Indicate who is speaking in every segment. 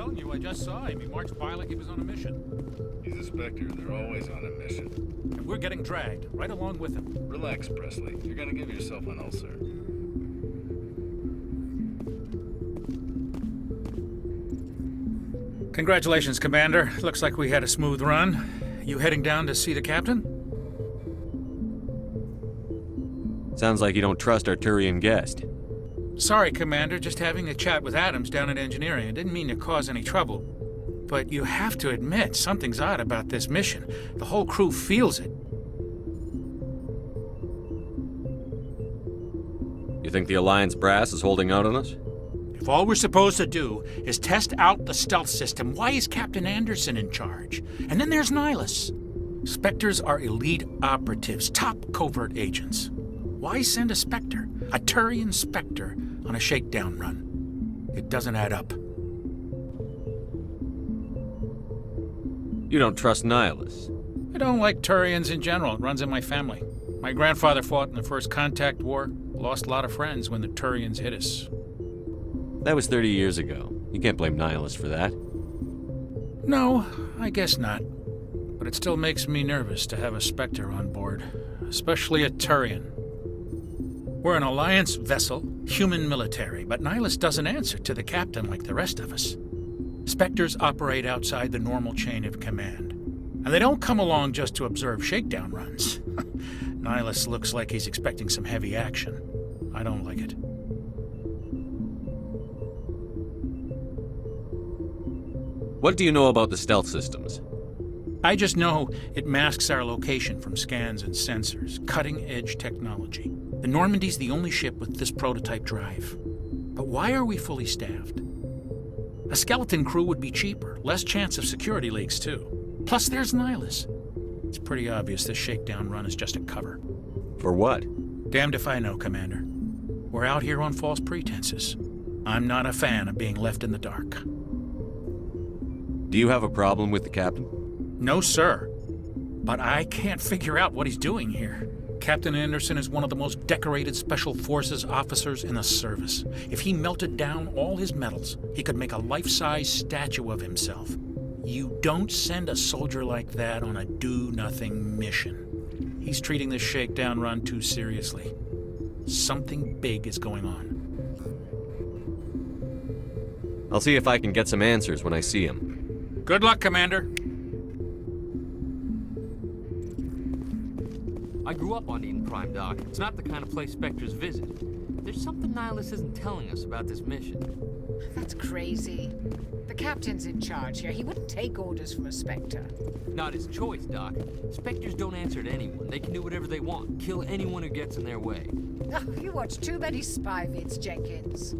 Speaker 1: telling you, I just saw him. He marched by like he was on a mission.
Speaker 2: He's a Spectre. They're always on a mission.
Speaker 1: And we're getting dragged, right along with him.
Speaker 2: Relax, Presley. You're gonna give yourself an ulcer.
Speaker 1: Congratulations, Commander. Looks like we had a smooth run. You heading down to see the captain?
Speaker 3: Sounds like you don't trust our Turian guest.
Speaker 1: Sorry, Commander. Just having a chat with Adams down at engineering. I didn't mean to cause any trouble. But you have to admit, something's odd about this mission. The whole crew feels it.
Speaker 3: You think the Alliance brass is holding out on us?
Speaker 1: If all we're supposed to do is test out the stealth system, why is Captain Anderson in charge? And then there's Nihilus. Spectres are elite operatives, top covert agents. Why send a Spectre, a Turian Spectre, on a shakedown run? It doesn't add up.
Speaker 3: You don't trust Nihilus?
Speaker 1: I don't like Turians in general. It runs in my family. My grandfather fought in the First Contact War, lost a lot of friends when the Turians hit us.
Speaker 3: That was 30 years ago. You can't blame Nihilus for that.
Speaker 1: No, I guess not. But it still makes me nervous to have a Spectre on board, especially a Turian. We're an Alliance vessel, human military, but Nihilus doesn't answer to the captain like the rest of us. Spectres operate outside the normal chain of command. And they don't come along just to observe shakedown runs. Nihilus looks like he's expecting some heavy action. I don't like it.
Speaker 3: What do you know about the stealth systems?
Speaker 1: I just know it masks our location from scans and sensors. Cutting-edge technology. The Normandy's the only ship with this prototype drive. But why are we fully staffed? A skeleton crew would be cheaper, less chance of security leaks too. Plus there's Nihilus. It's pretty obvious this shakedown run is just a cover.
Speaker 3: For what?
Speaker 1: Damned if I know, Commander. We're out here on false pretenses. I'm not a fan of being left in the dark.
Speaker 3: Do you have a problem with the captain?
Speaker 1: No, sir. But I can't figure out what he's doing here. Captain Anderson is one of the most decorated Special Forces officers in the service. If he melted down all his medals, he could make a life-size statue of himself. You don't send a soldier like that on a do-nothing mission. He's treating this shakedown run too seriously. Something big is going on.
Speaker 3: I'll see if I can get some answers when I see him.
Speaker 1: Good luck, Commander.
Speaker 4: I grew up on Eden Prime, Doc. It's not the kind of place Spectres visit. There's something Nihilus isn't telling us about this mission.
Speaker 5: That's crazy. The captain's in charge here. He wouldn't take orders from a Spectre.
Speaker 4: Not his choice, Doc. Spectres don't answer to anyone. They can do whatever they want. Kill anyone who gets in their way.
Speaker 5: Oh, you watch too many spy vids, Jenkins.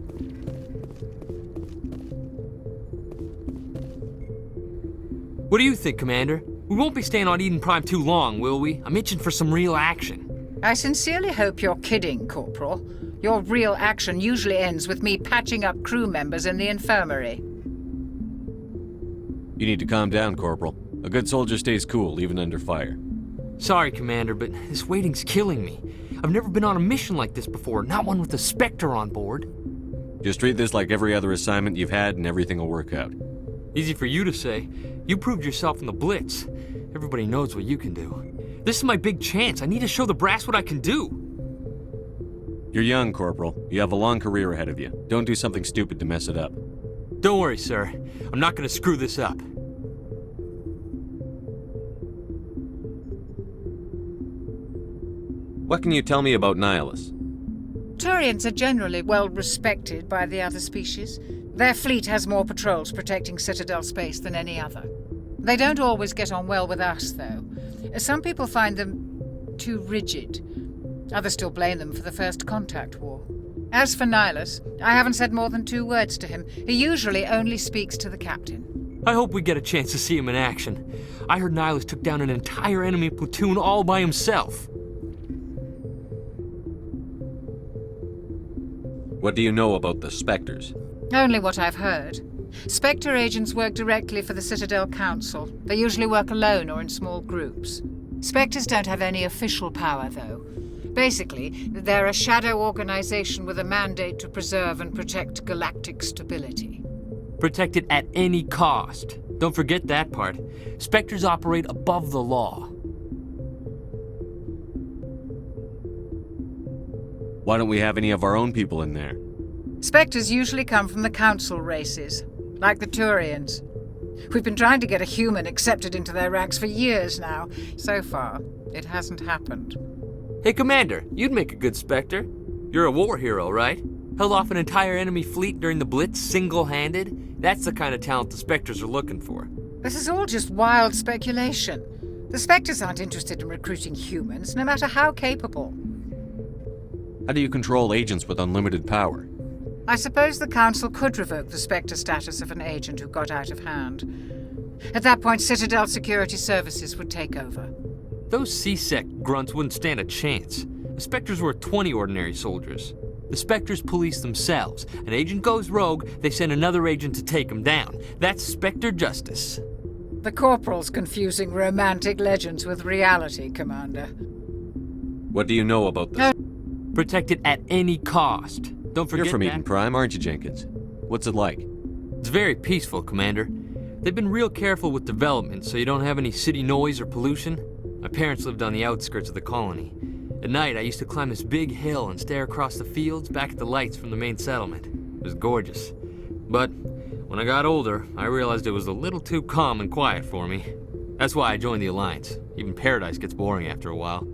Speaker 4: What do you think, Commander? We won't be staying on Eden Prime too long, will we? I'm itching for some real action.
Speaker 5: I sincerely hope you're kidding, Corporal. Your real action usually ends with me patching up crew members in the infirmary.
Speaker 3: You need to calm down, Corporal. A good soldier stays cool, even under fire.
Speaker 4: Sorry, Commander, but this waiting's killing me. I've never been on a mission like this before, not one with a Spectre on board.
Speaker 3: Just treat this like every other assignment you've had and everything will work out.
Speaker 4: Easy for you to say. You proved yourself in the Blitz. Everybody knows what you can do. This is my big chance. I need to show the brass what I can do.
Speaker 3: You're young, Corporal. You have a long career ahead of you. Don't do something stupid to mess it up.
Speaker 4: Don't worry, sir. I'm not going to screw this up.
Speaker 3: What can you tell me about Nihilus?
Speaker 5: Turians are generally well respected by the other species. Their fleet has more patrols protecting Citadel space than any other. They don't always get on well with us, though. Some people find them too rigid. Others still blame them for the First Contact War. As for Nihilus, I haven't said more than 2 words to him. He usually only speaks to the captain.
Speaker 4: I hope we get a chance to see him in action. I heard Nihilus took down an entire enemy platoon all by himself.
Speaker 3: What do you know about the Spectres?
Speaker 5: Only what I've heard. Spectre agents work directly for the Citadel Council. They usually work alone or in small groups. Spectres don't have any official power, though. Basically, they're a shadow organization with a mandate to preserve and protect galactic stability.
Speaker 4: Protected at any cost. Don't forget that part. Spectres operate above the law.
Speaker 3: Why don't we have any of our own people in there?
Speaker 5: Spectres usually come from the council races, like the Turians. We've been trying to get a human accepted into their ranks for years now. So far, it hasn't happened.
Speaker 4: Hey, Commander, you'd make a good Spectre. You're a war hero, right? Held off an entire enemy fleet during the Blitz single-handed? That's the kind of talent the Spectres are looking for.
Speaker 5: This is all just wild speculation. The Spectres aren't interested in recruiting humans, no matter how capable.
Speaker 3: How do you control agents with unlimited power?
Speaker 5: I suppose the Council could revoke the Spectre status of an agent who got out of hand. At that point, Citadel Security Services would take over.
Speaker 4: Those C-Sec grunts wouldn't stand a chance. The Spectres were 20 ordinary soldiers. The Spectres police themselves. An agent goes rogue, they send another agent to take him down. That's Spectre justice.
Speaker 5: The Corporal's confusing romantic legends with reality, Commander.
Speaker 3: What do you know about this?
Speaker 4: Protected at any cost. Don't forget
Speaker 3: You're from
Speaker 4: that.
Speaker 3: Eden Prime, aren't you, Jenkins? What's it like?
Speaker 4: It's very peaceful, Commander. They've been real careful with development, so you don't have any city noise or pollution. My parents lived on the outskirts of the colony. At night, I used to climb this big hill and stare across the fields back at the lights from the main settlement. It was gorgeous. But when I got older, I realized it was a little too calm and quiet for me. That's why I joined the Alliance. Even Paradise gets boring after a while.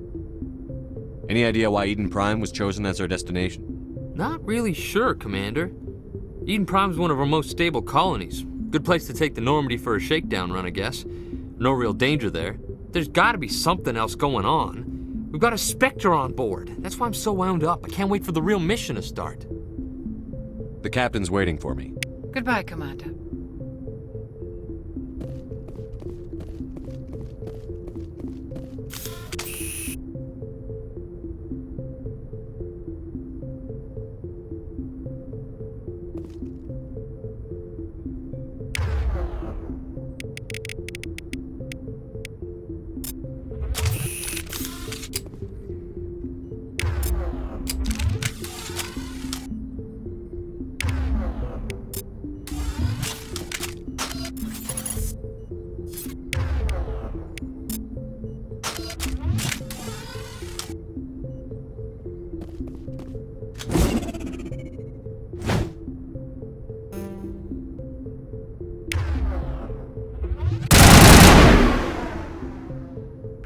Speaker 3: Any idea why Eden Prime was chosen as our destination?
Speaker 4: Not really sure, Commander. Eden Prime's one of our most stable colonies. Good place to take the Normandy for a shakedown run, I guess. No real danger there. There's gotta be something else going on. We've got a Spectre on board. That's why I'm so wound up. I can't wait for the real mission to start.
Speaker 3: The captain's waiting for me.
Speaker 5: Goodbye, Commander.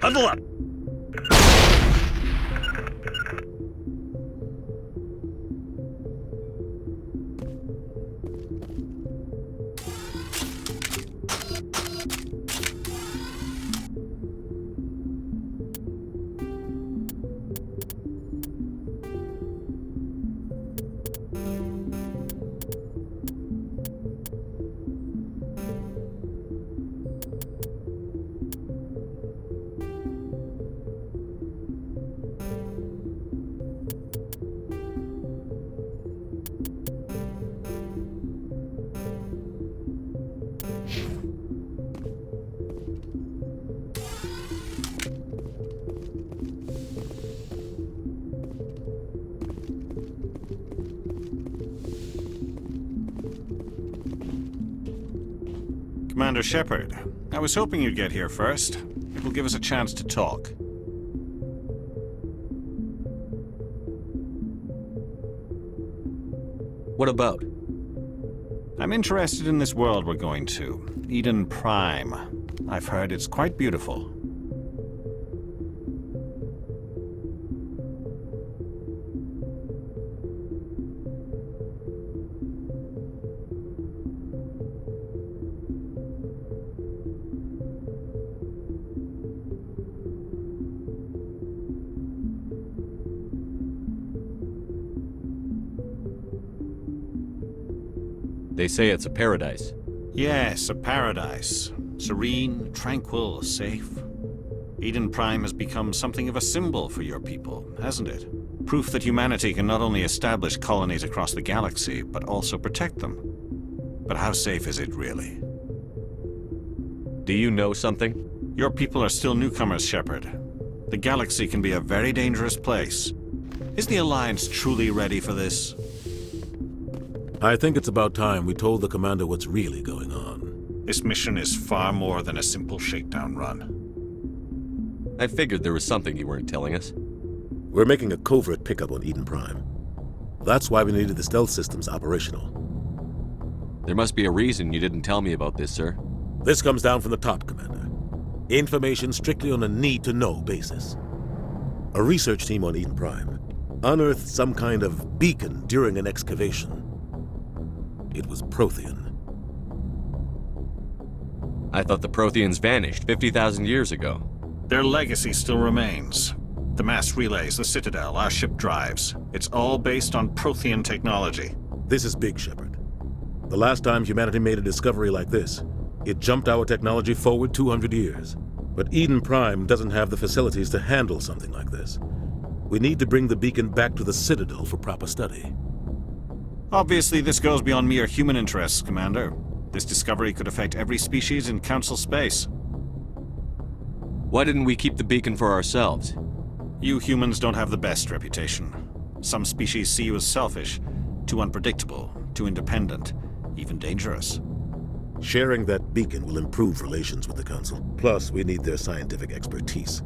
Speaker 6: Huddle up! Commander Shepard, I was hoping you'd get here first. It will give us a chance to talk.
Speaker 3: What about?
Speaker 6: I'm interested in this world we're going to, Eden Prime. I've heard it's quite beautiful.
Speaker 3: They say it's a paradise.
Speaker 6: Yes, a paradise. Serene, tranquil, safe. Eden Prime has become something of a symbol for your people, hasn't it? Proof that humanity can not only establish colonies across the galaxy, but also protect them. But how safe is it really?
Speaker 3: Do you know something?
Speaker 6: Your people are still newcomers, Shepard. The galaxy can be a very dangerous place. Is the Alliance truly ready for this?
Speaker 7: I think it's about time we told the commander what's really going on.
Speaker 6: This mission is far more than a simple shakedown run.
Speaker 3: I figured there was something you weren't telling us.
Speaker 7: We're making a covert pickup on Eden Prime. That's why we needed the stealth systems operational.
Speaker 3: There must be a reason you didn't tell me about this, sir.
Speaker 7: This comes down from the top, Commander. Information strictly on a need-to-know basis. A research team on Eden Prime unearthed some kind of beacon during an excavation. It was Prothean.
Speaker 3: I thought the Protheans vanished 50,000 years ago.
Speaker 6: Their legacy still remains. The mass relays, the Citadel, our ship drives. It's all based on Prothean technology.
Speaker 7: This is big, Shepard. The last time humanity made a discovery like this, it jumped our technology forward 200 years. But Eden Prime doesn't have the facilities to handle something like this. We need to bring the beacon back to the Citadel for proper study.
Speaker 6: Obviously, this goes beyond mere human interests, Commander. This discovery could affect every species in Council space.
Speaker 3: Why didn't we keep the beacon for ourselves?
Speaker 6: You humans don't have the best reputation. Some species see you as selfish, too unpredictable, too independent, even dangerous.
Speaker 7: Sharing that beacon will improve relations with the Council. Plus, we need their scientific expertise.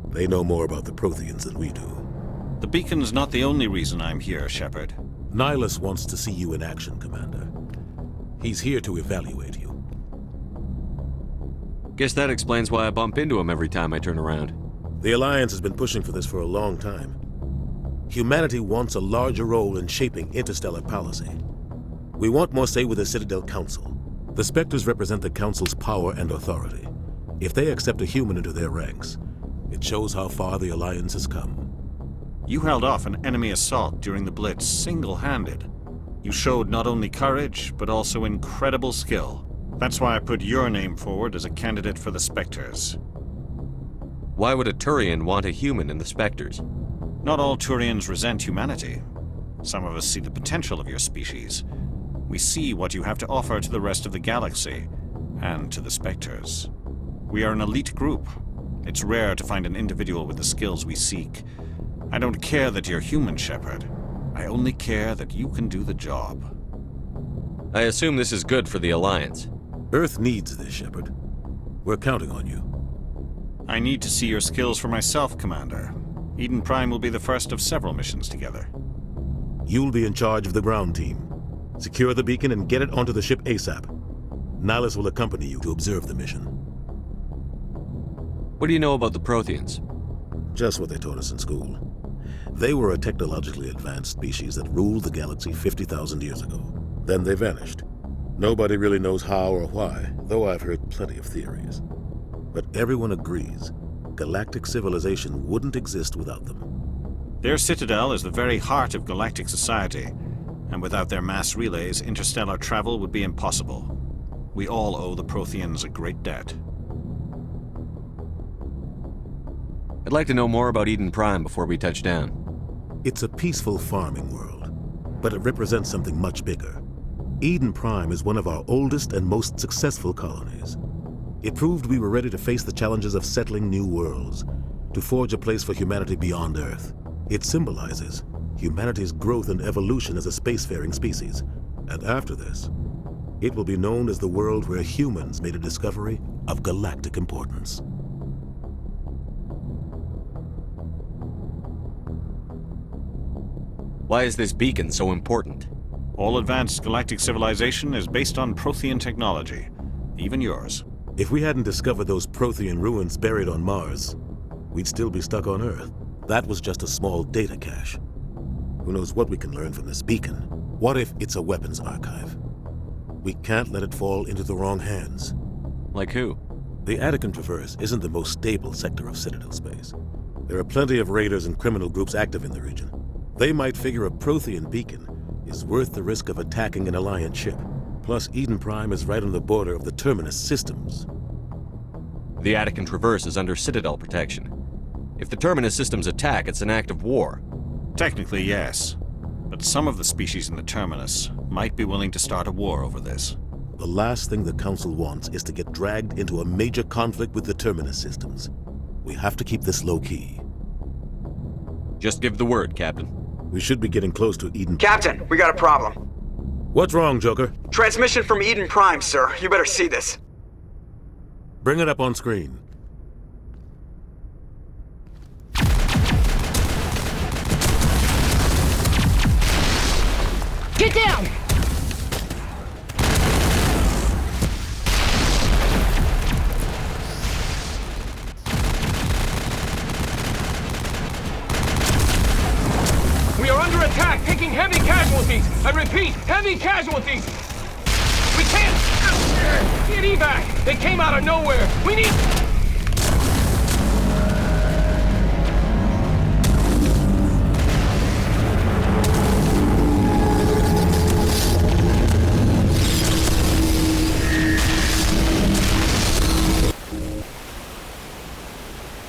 Speaker 7: They know more about the Protheans than we do.
Speaker 6: The beacon's not the only reason I'm here, Shepard.
Speaker 7: Nihilus wants to see you in action, Commander. He's here to evaluate you.
Speaker 3: Guess that explains why I bump into him every time I turn around.
Speaker 7: The Alliance has been pushing for this for a long time. Humanity wants a larger role in shaping interstellar policy. We want more say with the Citadel Council. The Spectres represent the Council's power and authority. If they accept a human into their ranks, it shows how far the Alliance has come.
Speaker 6: You held off an enemy assault during the Blitz single-handed. You showed not only courage, but also incredible skill. That's why I put your name forward as a candidate for the Spectres.
Speaker 3: Why would a Turian want a human in the Spectres?
Speaker 6: Not all Turians resent humanity. Some of us see the potential of your species. We see what you have to offer to the rest of the galaxy, and to the Spectres. We are an elite group. It's rare to find an individual with the skills we seek. I don't care that you're human, Shepard. I only care that you can do the job.
Speaker 3: I assume this is good for the Alliance.
Speaker 7: Earth needs this, Shepard. We're counting on you.
Speaker 6: I need to see your skills for myself, Commander. Eden Prime will be the first of several missions together.
Speaker 7: You'll be in charge of the ground team. Secure the beacon and get it onto the ship ASAP. Nihilus will accompany you to observe the mission.
Speaker 3: What do you know about the Protheans?
Speaker 7: Just what they taught us in school. They were a technologically advanced species that ruled the galaxy 50,000 years ago. Then they vanished. Nobody really knows how or why, though I've heard plenty of theories. But everyone agrees, galactic civilization wouldn't exist without them.
Speaker 6: Their citadel is the very heart of galactic society, and without their mass relays, interstellar travel would be impossible. We all owe the Protheans a great debt.
Speaker 3: I'd like to know more about Eden Prime before we touch down.
Speaker 7: It's a peaceful farming world, but it represents something much bigger. Eden Prime is one of our oldest and most successful colonies. It proved we were ready to face the challenges of settling new worlds, to forge a place for humanity beyond Earth. It symbolizes humanity's growth and evolution as a spacefaring species. And after this, it will be known as the world where humans made a discovery of galactic importance.
Speaker 3: Why is this beacon so important?
Speaker 6: All advanced galactic civilization is based on Prothean technology, even yours.
Speaker 7: If we hadn't discovered those Prothean ruins buried on Mars, we'd still be stuck on Earth. That was just a small data cache. Who knows what we can learn from this beacon? What if it's a weapons archive? We can't let it fall into the wrong hands.
Speaker 3: Like who?
Speaker 7: The Attican Traverse isn't the most stable sector of Citadel space. There are plenty of raiders and criminal groups active in the region. They might figure a Prothean beacon is worth the risk of attacking an Alliance ship. Plus, Eden Prime is right on the border of the Terminus systems.
Speaker 3: The Attican Traverse is under Citadel protection. If the Terminus systems attack, it's an act of war.
Speaker 6: Technically, yes. But some of the species in the Terminus might be willing to start a war over this.
Speaker 7: The last thing the Council wants is to get dragged into a major conflict with the Terminus systems. We have to keep this low-key.
Speaker 3: Just give the word, Captain.
Speaker 7: We should be getting close to Eden.
Speaker 8: Captain, we got a problem.
Speaker 7: What's wrong, Joker?
Speaker 8: Transmission from Eden Prime, sir. You better see this.
Speaker 7: Bring it up on screen.
Speaker 9: Get down!
Speaker 10: We are under attack, taking heavy casualties. I repeat, heavy casualties. We can't get evac. They came out of nowhere. We need...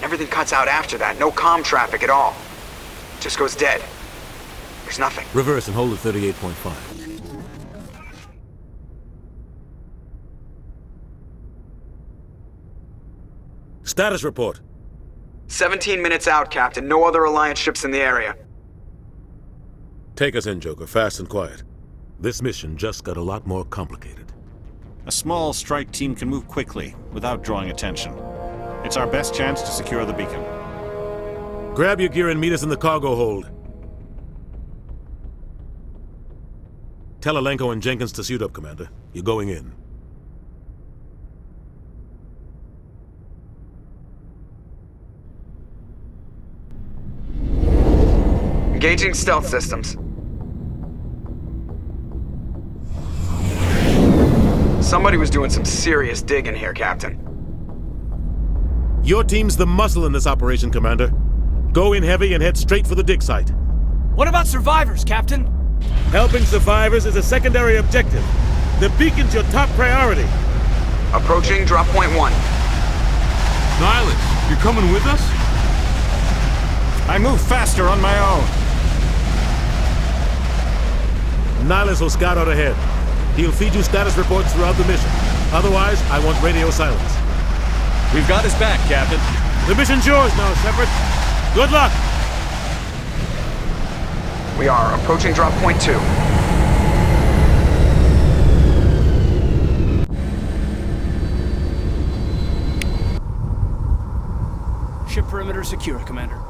Speaker 8: Everything cuts out after that. No comm traffic at all. Just goes dead. There's nothing.
Speaker 7: Reverse and hold at 38.5. Status report.
Speaker 8: 17 minutes out, Captain. No other Alliance ships in the area.
Speaker 7: Take us in, Joker, fast and quiet. This mission just got a lot more complicated.
Speaker 6: A small strike team can move quickly, without drawing attention. It's our best chance to secure the beacon.
Speaker 7: Grab your gear and meet us in the cargo hold. Tell Alenko and Jenkins to suit up, Commander. You're going in.
Speaker 8: Engaging stealth systems. Somebody was doing some serious digging here, Captain.
Speaker 7: Your team's the muscle in this operation, Commander. Go in heavy and head straight for the dig site.
Speaker 10: What about survivors, Captain?
Speaker 7: Helping survivors is a secondary objective. The beacon's your top priority.
Speaker 8: Approaching drop point 1.
Speaker 4: Nihilus, you're coming with us?
Speaker 6: I move faster on my own.
Speaker 7: Nihilus will scout out ahead. He'll feed you status reports throughout the mission. Otherwise, I want radio silence.
Speaker 3: We've got his back, Captain.
Speaker 7: The mission's yours now, Shepard. Good luck!
Speaker 8: We are approaching drop point 2.
Speaker 10: Ship perimeter secure, Commander.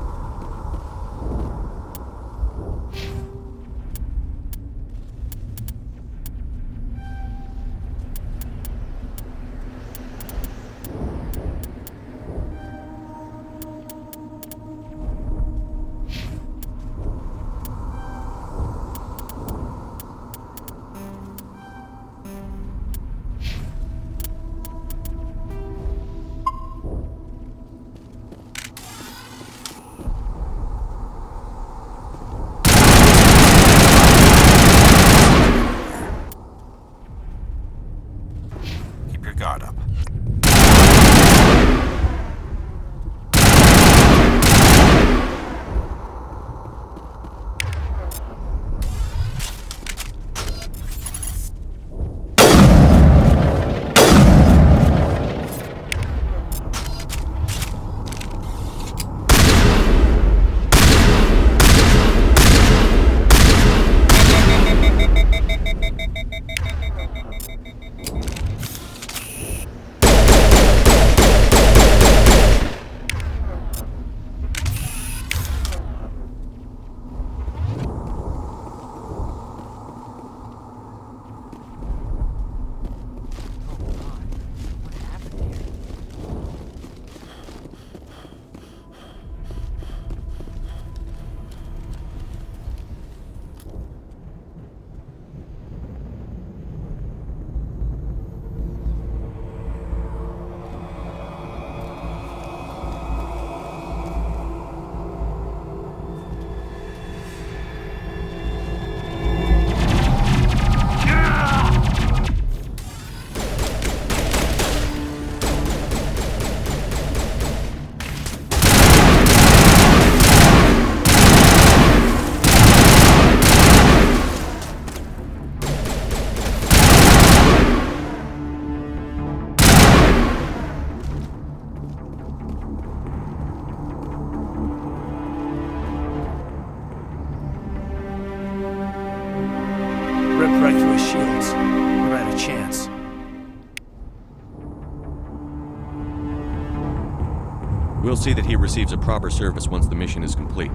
Speaker 3: We'll see that he receives a proper service once the mission is complete.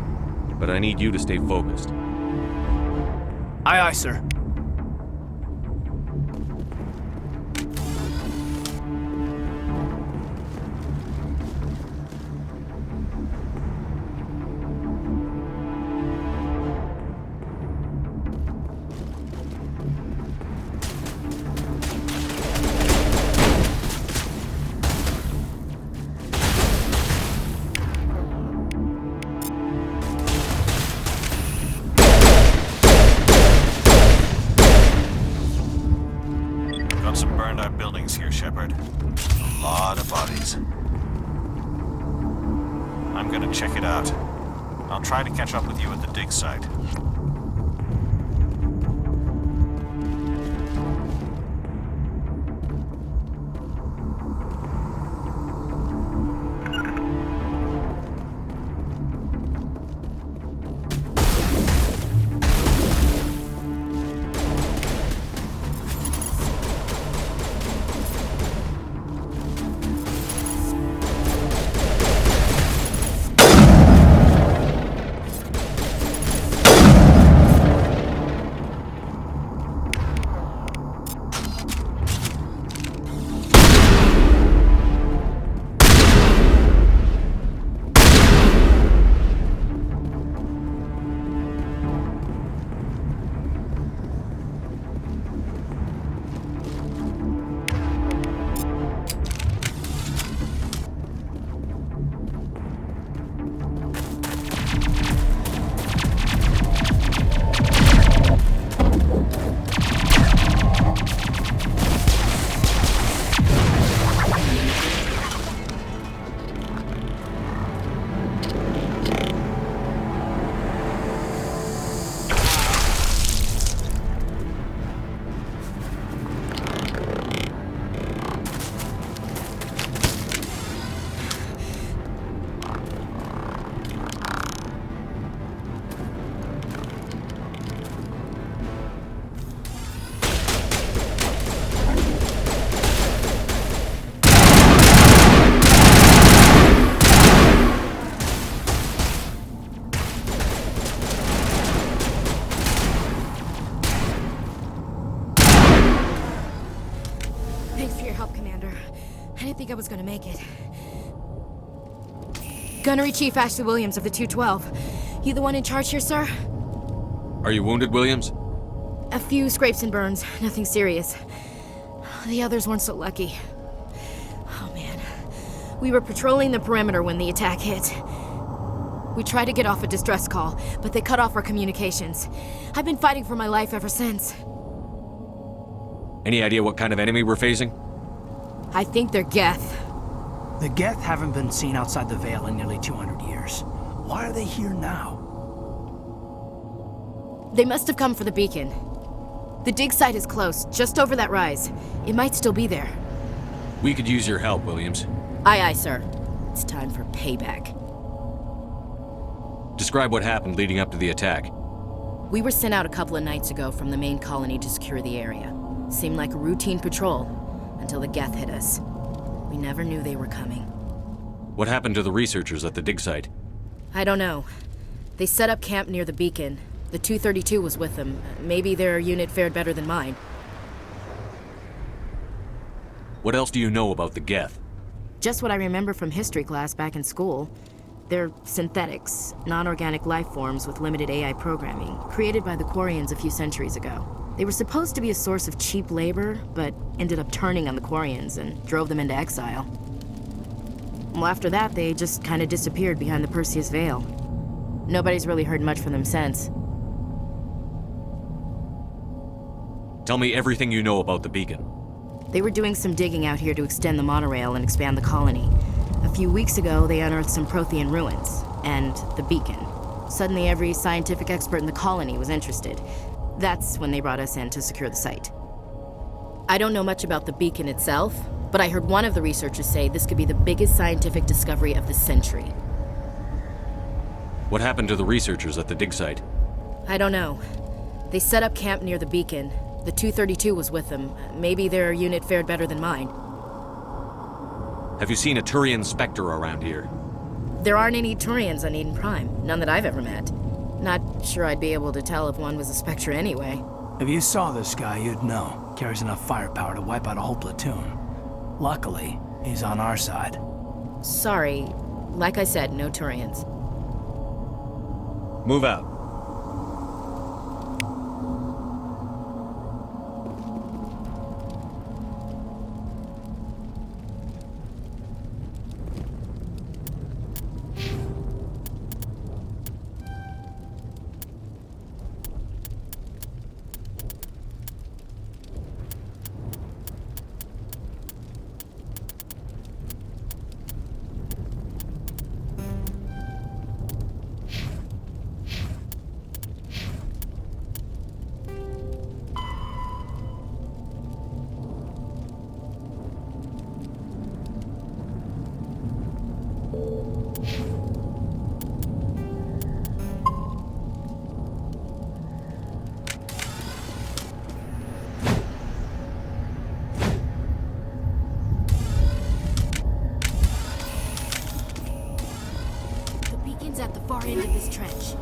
Speaker 3: But I need you to stay focused.
Speaker 9: Aye, aye, sir.
Speaker 6: Got some burned out buildings here, Shepard. A lot of bodies. I'm gonna check it out. I'll try to catch up with you at the dig site.
Speaker 11: Thanks for your help, Commander. I didn't think I was gonna make it. Gunnery Chief Ashley Williams of the 212. You the one in charge here, sir?
Speaker 3: Are you wounded, Williams?
Speaker 11: A few scrapes and burns, nothing serious. The others weren't so lucky. Oh man. We were patrolling the perimeter when the attack hit. We tried to get off a distress call, but they cut off our communications. I've been fighting for my life ever since.
Speaker 3: Any idea what kind of enemy we're facing?
Speaker 11: I think they're Geth.
Speaker 9: The Geth haven't been seen outside the Veil in nearly 200 years. Why are they here now?
Speaker 11: They must have come for the beacon. The dig site is close, just over that rise. It might still be there.
Speaker 3: We could use your help, Williams.
Speaker 11: Aye, aye, sir. It's time for payback.
Speaker 3: Describe what happened leading up to the attack.
Speaker 11: We were sent out a couple of nights ago from the main colony to secure the area. Seemed like a routine patrol, until the Geth hit us. We never knew they were coming.
Speaker 3: What happened to the researchers at the dig site?
Speaker 11: I don't know. They set up camp near the beacon. The 232 was with them. Maybe their unit fared better than mine.
Speaker 3: What else do you know about the Geth?
Speaker 11: Just what I remember from history class back in school. They're synthetics, non-organic life forms with limited AI programming, created by the Quarians a few centuries ago. They were supposed to be a source of cheap labor, but ended up turning on the Quarians and drove them into exile. Well, after that, they just kind of disappeared behind the Perseus Veil. Nobody's really heard much from them since.
Speaker 3: Tell me everything you know about the beacon.
Speaker 11: They were doing some digging out here to extend the monorail and expand the colony. A few weeks ago, they unearthed some Prothean ruins, and the beacon. Suddenly, every scientific expert in the colony was interested. That's when they brought us in to secure the site. I don't know much about the beacon itself, but I heard one of the researchers say this could be the biggest scientific discovery of the century.
Speaker 3: What happened to the researchers at the dig site?
Speaker 11: I don't know. They set up camp near the beacon. The 232 was with them. Maybe their unit fared better than mine.
Speaker 3: Have you seen a Turian Spectre around here?
Speaker 11: There aren't any Turians on Eden Prime, none that I've ever met. Not sure I'd be able to tell if one was a Spectre anyway.
Speaker 9: If you saw this guy, you'd know. Carries enough firepower to wipe out a whole platoon. Luckily, he's on our side.
Speaker 11: Sorry. Like I said, no Turians.
Speaker 3: Move out.
Speaker 11: At the far end of this trench.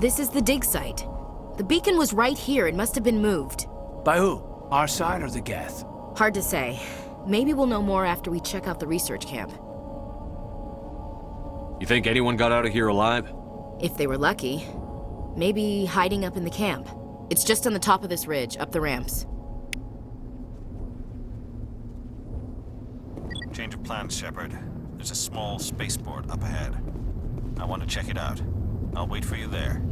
Speaker 11: This is the dig site. The beacon was right here. It must have been moved.
Speaker 9: By who? Our side or the Geth?
Speaker 11: Hard to say. Maybe we'll know more after we check out the research camp.
Speaker 3: You think anyone got out of here alive?
Speaker 11: If they were lucky. Maybe hiding up in the camp. It's just on the top of this ridge, up the ramps.
Speaker 6: Change of plans, Shepard. There's a small spaceport up ahead. I want to check it out. I'll wait for you there.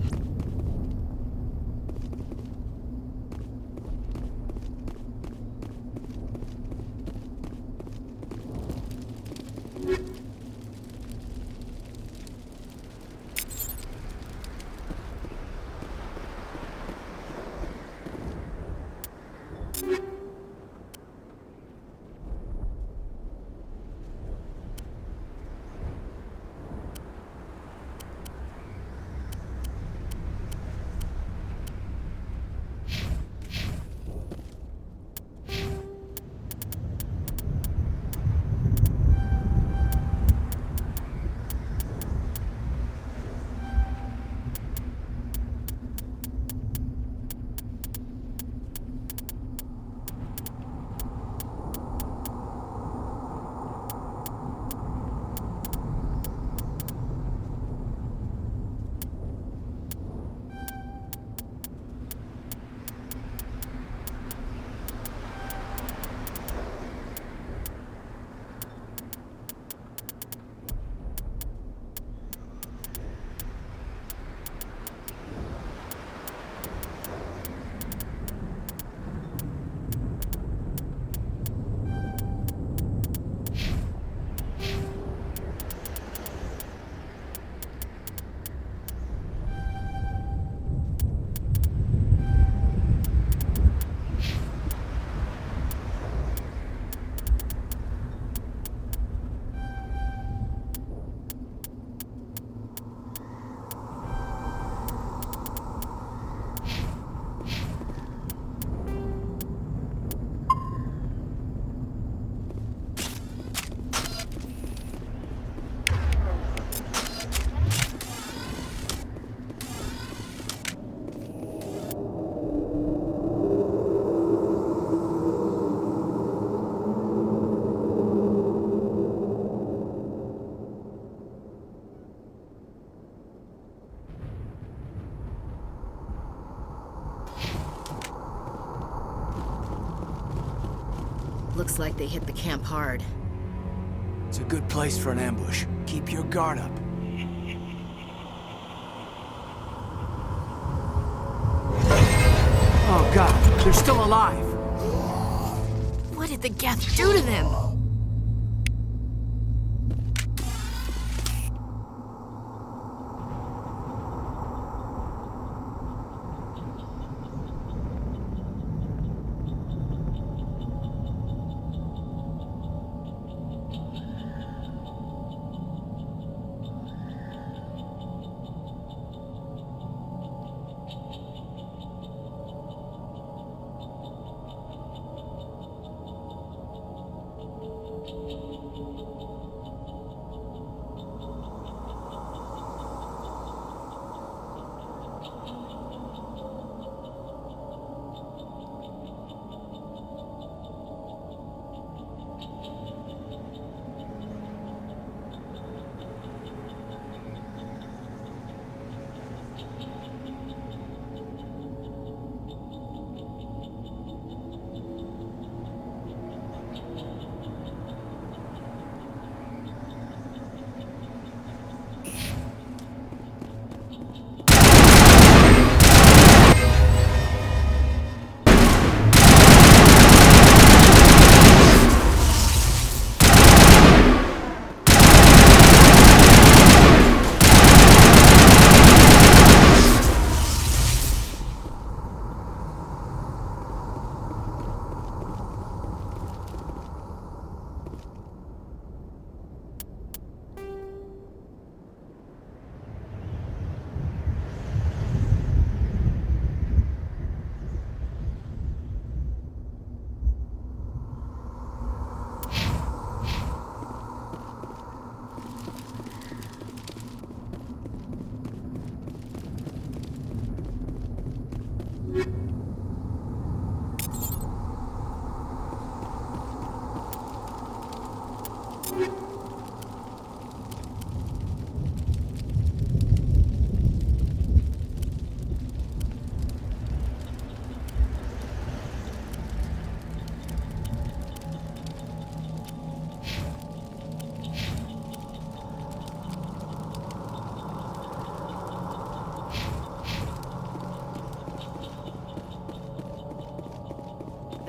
Speaker 11: Looks like they hit the camp hard.
Speaker 9: It's a good place for an ambush. Keep your guard up. Oh god, they're still alive!
Speaker 11: What did the Geth do to them?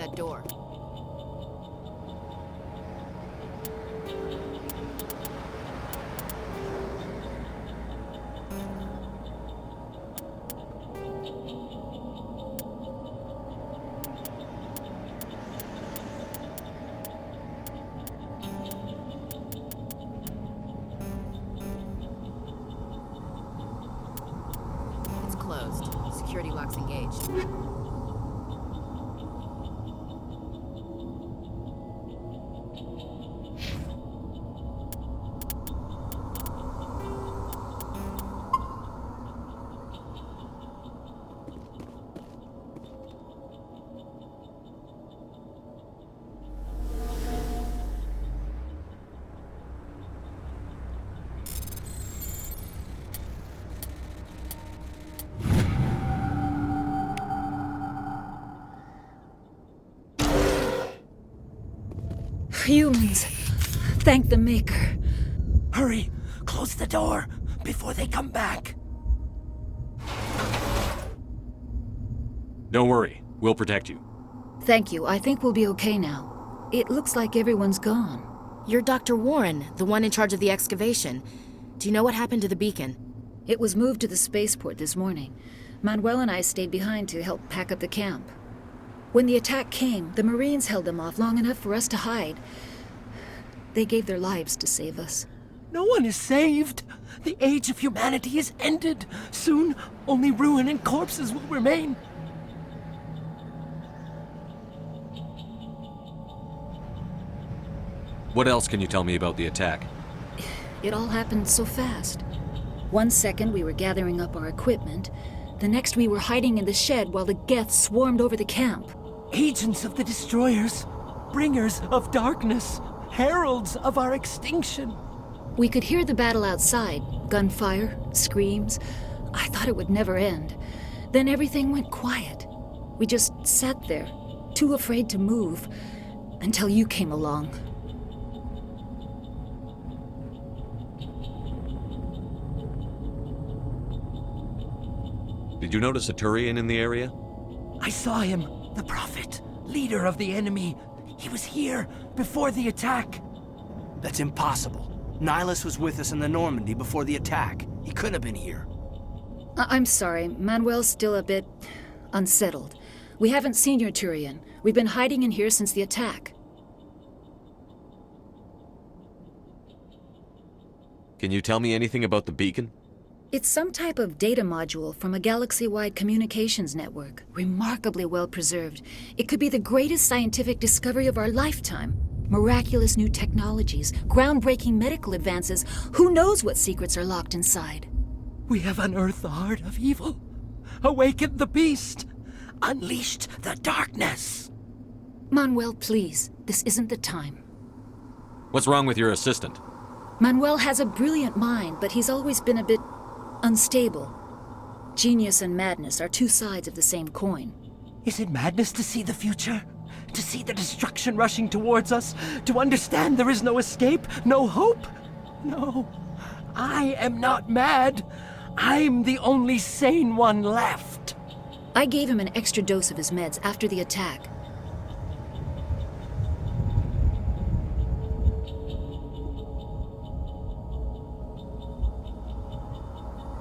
Speaker 11: that door. It's closed. Security lock's engaged.
Speaker 12: Humans. Thank the Maker.
Speaker 9: Hurry! Close the door before they come back.
Speaker 3: Don't worry. We'll protect you.
Speaker 12: Thank you. I think we'll be okay now. It looks like everyone's gone.
Speaker 11: You're Dr. Warren, the one in charge of the excavation. Do you know what happened to the beacon?
Speaker 12: It was moved to the spaceport this morning. Manuel and I stayed behind to help pack up the camp. When the attack came, the Marines held them off long enough for us to hide. They gave their lives to save us.
Speaker 9: No one is saved. The age of humanity is ended. Soon, only ruin and corpses will remain.
Speaker 3: What else can you tell me about the attack?
Speaker 12: It all happened so fast. 1 second we were gathering up our equipment. The next we were hiding in the shed while the Geth swarmed over the camp.
Speaker 9: Agents of the Destroyers, bringers of darkness, heralds of our extinction.
Speaker 12: We could hear the battle outside. Gunfire, screams. I thought it would never end. Then everything went quiet. We just sat there, too afraid to move, until you came along.
Speaker 3: Did you notice a Turian in the area?
Speaker 9: I saw him, the Prophet, leader of the enemy. He was here before the attack.
Speaker 13: That's impossible. Nihilus was with us in the Normandy before the attack. He couldn't have been here.
Speaker 12: I'm sorry, Manuel's still a bit unsettled. We haven't seen your Turian. We've been hiding in here since the attack.
Speaker 3: Can you tell me anything about the beacon?
Speaker 12: It's some type of data module from a galaxy-wide communications network. Remarkably well preserved. It could be the greatest scientific discovery of our lifetime. Miraculous new technologies, groundbreaking medical advances. Who knows what secrets are locked inside?
Speaker 9: We have unearthed the heart of evil, awakened the beast, unleashed the darkness.
Speaker 12: Manuel, please. This isn't the time.
Speaker 3: What's wrong with your assistant?
Speaker 12: Manuel has a brilliant mind, but he's always been a bit unstable. Genius and madness are two sides of the same coin.
Speaker 9: Is it madness to see the future? To see the destruction rushing towards us? To understand there is no escape? No hope? No. I am not mad. I'm the only sane one left.
Speaker 12: I gave him an extra dose of his meds after the attack.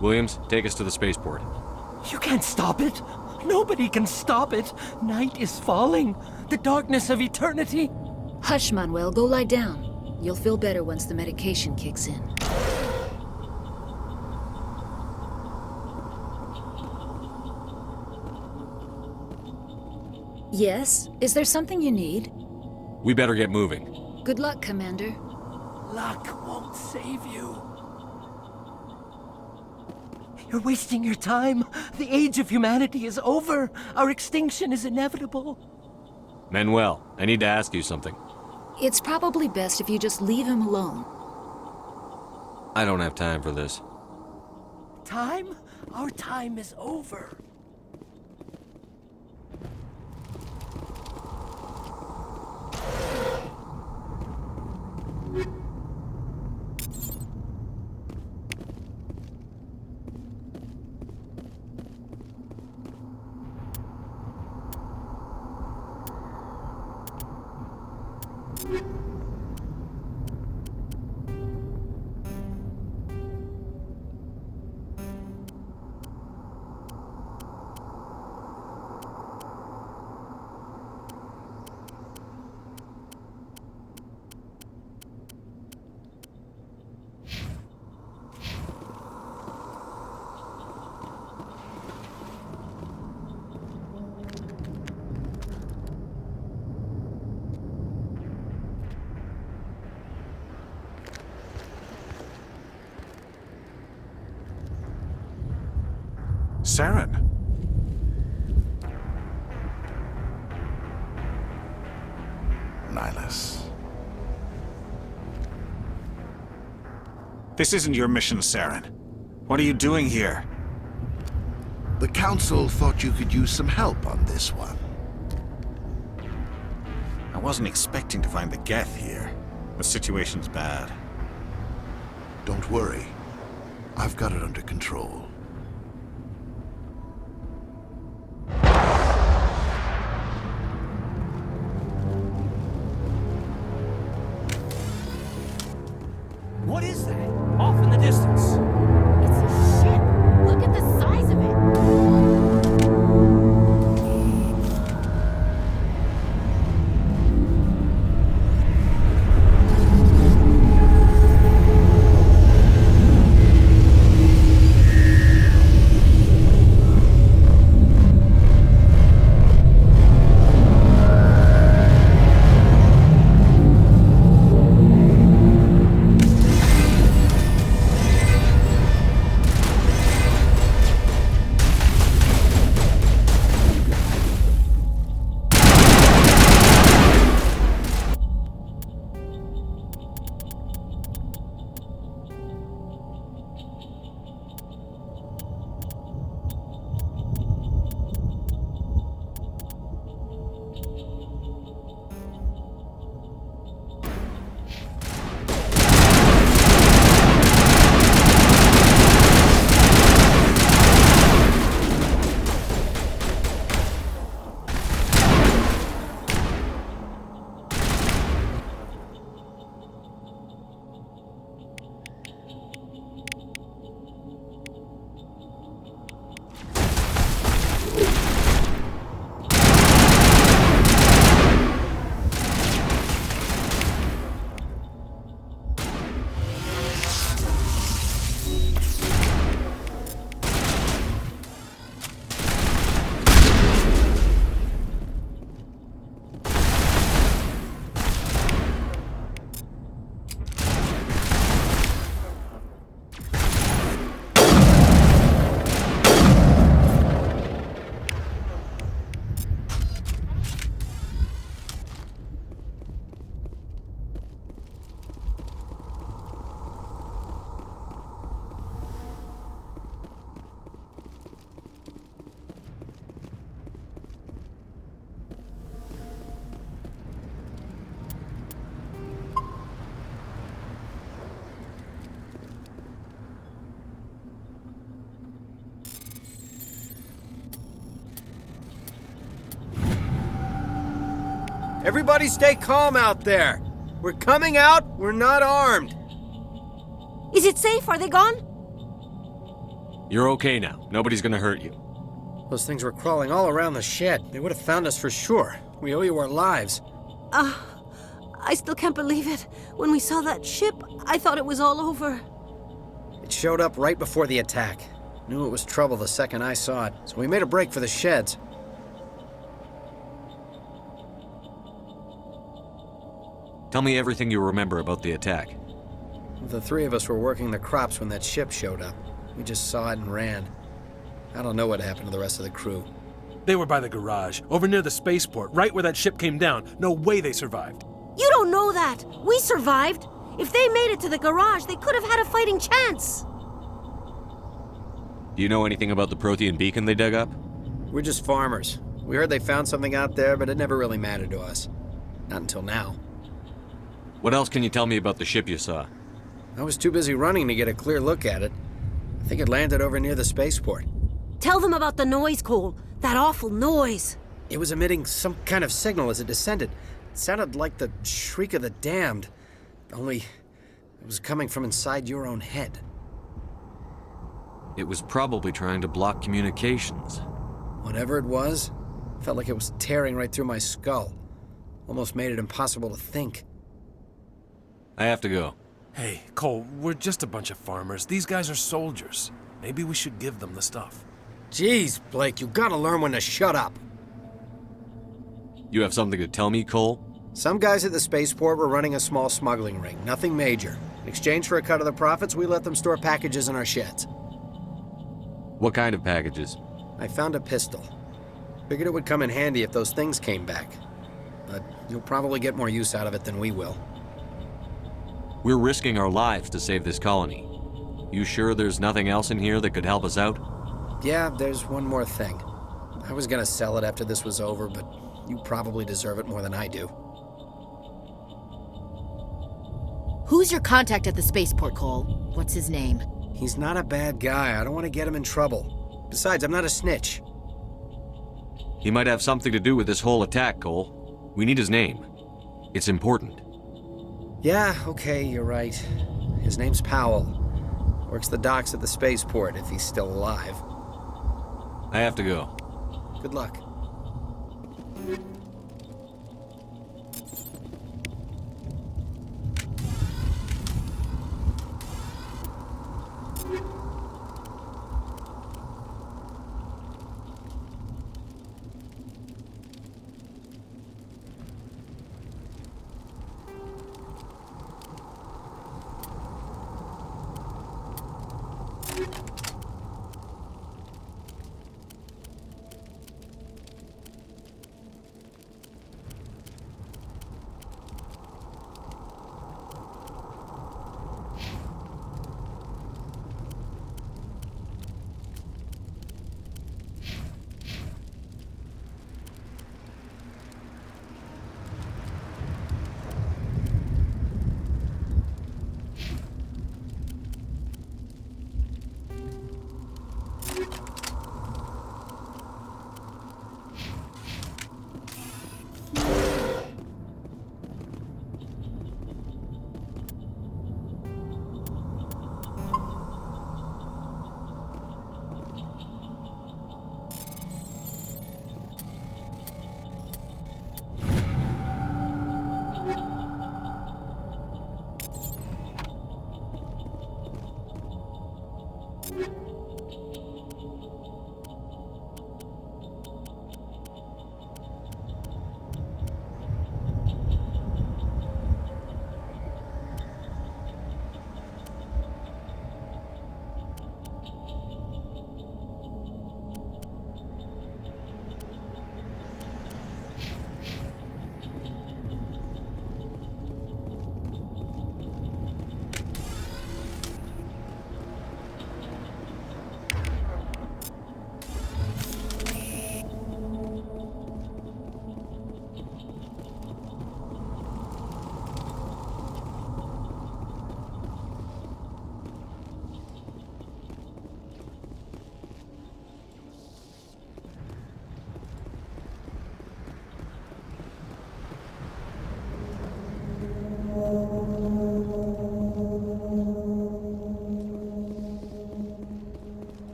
Speaker 3: Williams, take us to the spaceport.
Speaker 9: You can't stop it. Nobody can stop it. Night is falling. The darkness of eternity.
Speaker 12: Hush, Manuel. Go lie down. You'll feel better once the medication kicks in. Yes? Is there something you need?
Speaker 3: We better get moving.
Speaker 12: Good luck, Commander.
Speaker 9: Luck won't save you. You're wasting your time. The age of humanity is over. Our extinction is inevitable.
Speaker 3: Manuel, I need to ask you something.
Speaker 12: It's probably best if you just leave him alone.
Speaker 3: I don't have time for this.
Speaker 9: Time? Our time is over.
Speaker 6: Saren. Nihilus. This isn't your mission, Saren. What are you doing here?
Speaker 14: The Council thought you could use some help on this one.
Speaker 6: I wasn't expecting to find the Geth here. The situation's bad.
Speaker 14: Don't worry. I've got it under control.
Speaker 13: What is that? Off in the distance.
Speaker 11: It's a ship. Look at the size of it.
Speaker 15: Everybody stay calm out there. We're coming out, we're not armed.
Speaker 16: Is it safe? Are they gone?
Speaker 3: You're okay now. Nobody's gonna hurt you.
Speaker 15: Those things were crawling all around the shed. They would have found us for sure. We owe you our lives.
Speaker 16: I still can't believe it. When we saw that ship, I thought it was all over.
Speaker 15: It showed up right before the attack. Knew it was trouble the second I saw it, so we made a break for the sheds.
Speaker 3: Tell me everything you remember about the attack.
Speaker 15: The three of us were working the crops when that ship showed up. We just saw it and ran. I don't know what happened to the rest of the crew.
Speaker 17: They were by the garage, over near the spaceport, right where that ship came down. No way they survived.
Speaker 16: You don't know that. We survived. If they made it to the garage, they could have had a fighting chance.
Speaker 3: Do you know anything about the Prothean beacon they dug up?
Speaker 15: We're just farmers. We heard they found something out there, but it never really mattered to us. Not until now.
Speaker 3: What else can you tell me about the ship you saw?
Speaker 15: I was too busy running to get a clear look at it. I think it landed over near the spaceport.
Speaker 16: Tell them about the noise, Cole. That awful noise.
Speaker 15: It was emitting some kind of signal as it descended. It sounded like the shriek of the damned, only it was coming from inside your own head.
Speaker 3: It was probably trying to block communications.
Speaker 15: Whatever it was, felt like it was tearing right through my skull. Almost made it impossible to think.
Speaker 3: I have to go.
Speaker 17: Hey, Cole, we're just a bunch of farmers. These guys are soldiers. Maybe we should give them the stuff.
Speaker 15: Jeez, Blake, you gotta learn when to shut up.
Speaker 3: You have something to tell me, Cole?
Speaker 15: Some guys at the spaceport were running a small smuggling ring, nothing major. In exchange for a cut of the profits, we let them store packages in our sheds.
Speaker 3: What kind of packages?
Speaker 15: I found a pistol. Figured it would come in handy if those things came back. But you'll probably get more use out of it than we will.
Speaker 3: We're risking our lives to save this colony. You sure there's nothing else in here that could help us out?
Speaker 15: Yeah, there's one more thing. I was gonna sell it after this was over, but you probably deserve it more than I do.
Speaker 11: Who's your contact at the spaceport, Cole? What's his name?
Speaker 15: He's not a bad guy. I don't want to get him in trouble. Besides, I'm not a snitch.
Speaker 3: He might have something to do with this whole attack, Cole. We need his name. It's important.
Speaker 15: Yeah, okay, you're right. His name's Powell. Works the docks at the spaceport, if he's still alive.
Speaker 3: I have to go.
Speaker 15: Good luck.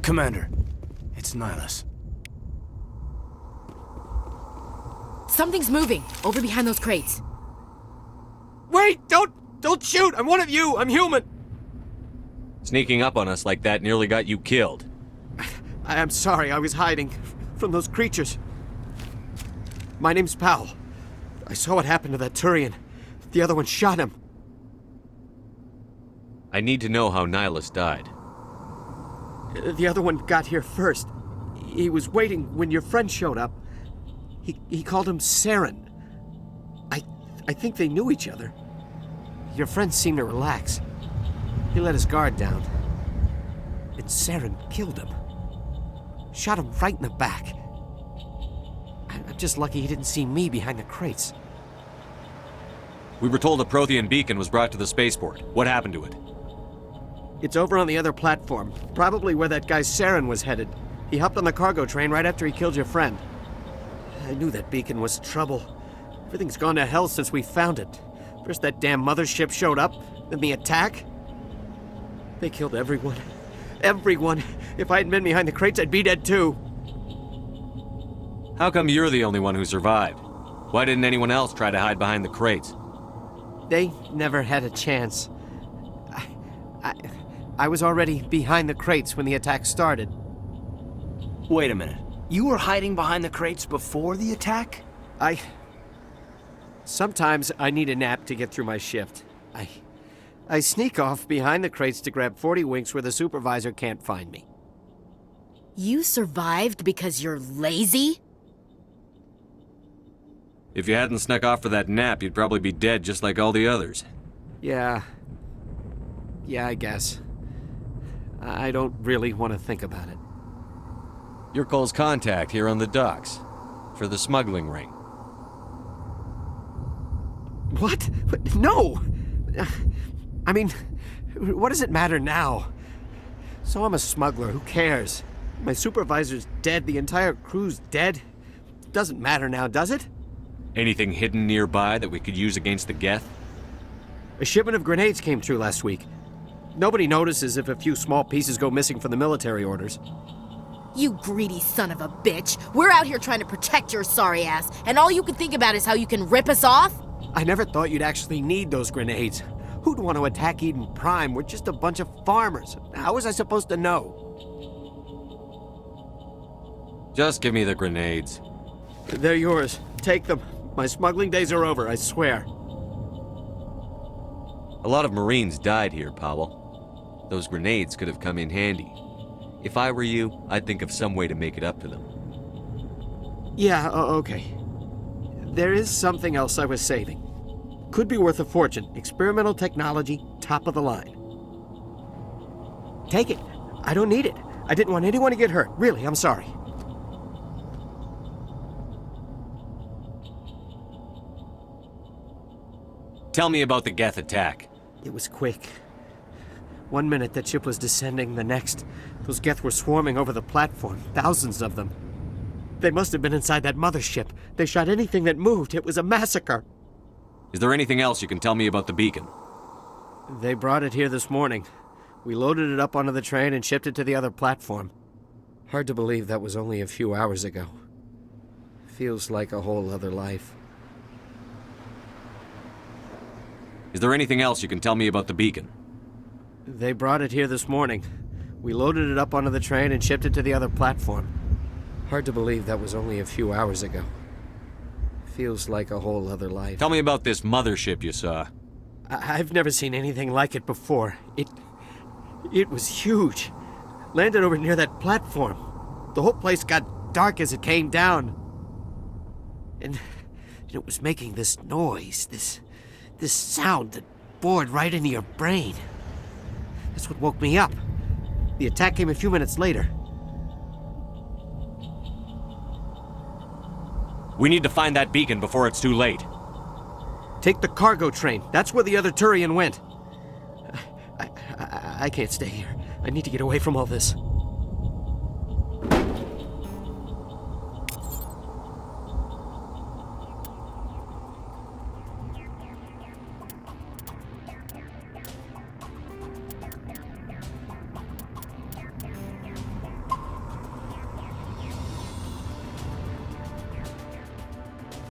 Speaker 13: Commander, it's Nihilus.
Speaker 11: Something's moving, over behind those crates.
Speaker 9: Wait! Don't shoot! I'm one of you! I'm human!
Speaker 3: Sneaking up on us like that nearly got you killed.
Speaker 9: I am sorry, I was hiding from those creatures. My name's Powell. I saw what happened to that Turian. The other one shot him.
Speaker 3: I need to know how Nihilus died.
Speaker 9: The other one got here first. He was waiting when your friend showed up. He called him Saren. I think they knew each other. Your friend seemed to relax. He let his guard down. And Saren killed him. Shot him right in the back. I'm just lucky he didn't see me behind the crates.
Speaker 3: We were told a Prothean beacon was brought to the spaceport. What happened to it?
Speaker 9: It's over on the other platform, probably where that guy Saren was headed. He hopped on the cargo train right after he killed your friend. I knew that beacon was trouble. Everything's gone to hell since we found it. First that damn mothership showed up, then the attack. They killed everyone. Everyone. If I hadn't been behind the crates, I'd be dead too.
Speaker 3: How come you're the only one who survived? Why didn't anyone else try to hide behind the crates?
Speaker 9: They never had a chance. I was already behind the crates when the attack started.
Speaker 13: Wait a minute. You were hiding behind the crates before the attack?
Speaker 9: Sometimes I need a nap to get through my shift. I sneak off behind the crates to grab 40 winks where the supervisor can't find me.
Speaker 11: You survived because you're lazy?
Speaker 3: If you hadn't snuck off for that nap, you'd probably be dead just like all the others.
Speaker 9: Yeah, I guess. I don't really want to think about it.
Speaker 3: You're Cole's contact here on the docks. For the smuggling ring.
Speaker 9: What? No! I mean, what does it matter now? So I'm a smuggler, who cares? My supervisor's dead, the entire crew's dead. It doesn't matter now, does it?
Speaker 3: Anything hidden nearby that we could use against the Geth?
Speaker 9: A shipment of grenades came through last week. Nobody notices if a few small pieces go missing from the military orders.
Speaker 11: You greedy son of a bitch. We're out here trying to protect your sorry ass, and all you can think about is how you can rip us off?
Speaker 9: I never thought you'd actually need those grenades. Who'd want to attack Eden Prime? We're just a bunch of farmers. How was I supposed to know?
Speaker 3: Just give me the grenades.
Speaker 9: They're yours. Take them. My smuggling days are over, I swear.
Speaker 3: A lot of Marines died here, Powell. Those grenades could have come in handy. If I were you, I'd think of some way to make it up to them.
Speaker 9: Yeah, okay. There is something else I was saving. Could be worth a fortune. Experimental technology, top of the line. Take it. I don't need it. I didn't want anyone to get hurt. Really, I'm sorry.
Speaker 3: Tell me about the Geth attack.
Speaker 9: It was quick. 1 minute that ship was descending, the next, those Geth were swarming over the platform, thousands of them. They must have been inside that mothership. They shot anything that moved. It was a massacre.
Speaker 3: Is there anything else you can tell me about the beacon?
Speaker 9: They brought it here this morning. We loaded it up onto the train and shipped it to the other platform. Hard to believe that was only a few hours ago. Feels like a whole other life.
Speaker 3: Is there anything else you can tell me about the beacon?
Speaker 9: They brought it here this morning. We loaded it up onto the train and shipped it to the other platform. Hard to believe that was only a few hours ago. Feels like a whole other life.
Speaker 3: Tell me about this mothership you saw.
Speaker 9: I've never seen anything like it before. It was huge. Landed over near that platform. The whole place got dark as it came down. And it was making this noise, this sound that bored right into your brain. That's what woke me up. The attack came a few minutes later.
Speaker 3: We need to find that beacon before it's too late.
Speaker 9: Take the cargo train. That's where the other Turian went. I can't stay here. I need to get away from all this.